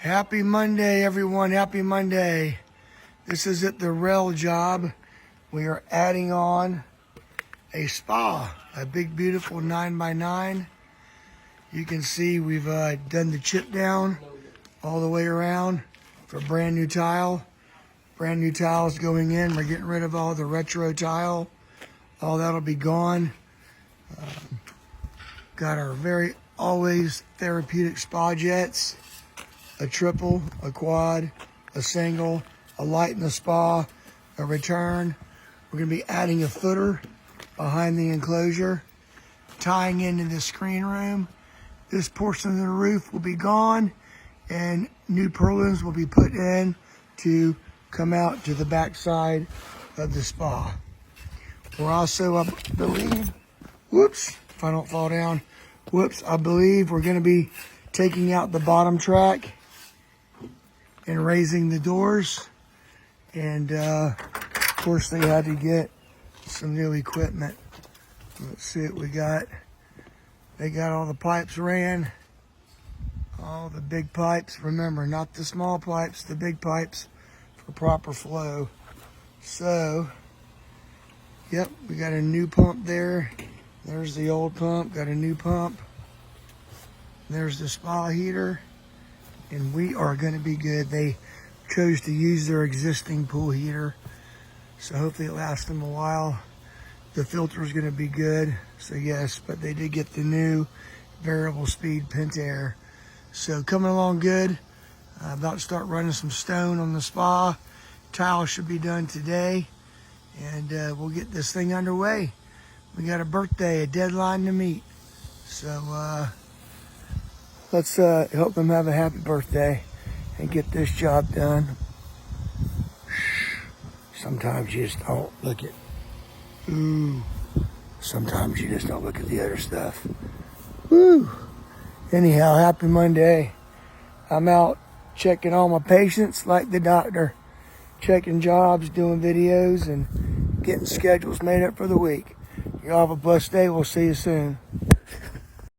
Happy Monday, everyone. Happy Monday. This is at the rail job. We are adding on a spa, a big, beautiful 9x9. You can see we've done the chip down all the way around for brand new tile. Brand new tiles going in. We're getting rid of all the retro tile. All that'll be gone. Got our very always therapeutic spa jets. A triple, a quad, a single, a light in the spa, a return. We're going to be adding a footer behind the enclosure, tying into the screen room. This portion of the roof will be gone, and new purlins will be put in to come out to the back side of the spa. We're also, I believe, if I don't fall down, I believe we're going to be taking out the bottom track and raising the doors. And of course they had to get some new equipment. Let's see what we got. They got all the pipes ran, all the big pipes. Remember, not the small pipes, the big pipes for proper flow. So, yep, we got a new pump there. There's the old pump, got a new pump. There's the spa heater. And we are going to be good. They chose to use their existing pool heater, so hopefully it lasts them a while. The filter is going to be good, so yes, but they did get the new variable speed Pentair. So coming along good. About to start running some stone on the spa. Tile should be done today, and we'll get this thing underway. We got a birthday, a deadline to meet, so let's help them have a happy birthday and get this job done. Sometimes you just don't look at, sometimes you just don't look at the other stuff. Woo. Anyhow, happy Monday. I'm out checking all my patients like the doctor, checking jobs, doing videos, and getting schedules made up for the week. Y'all have a blessed day. We'll see you soon.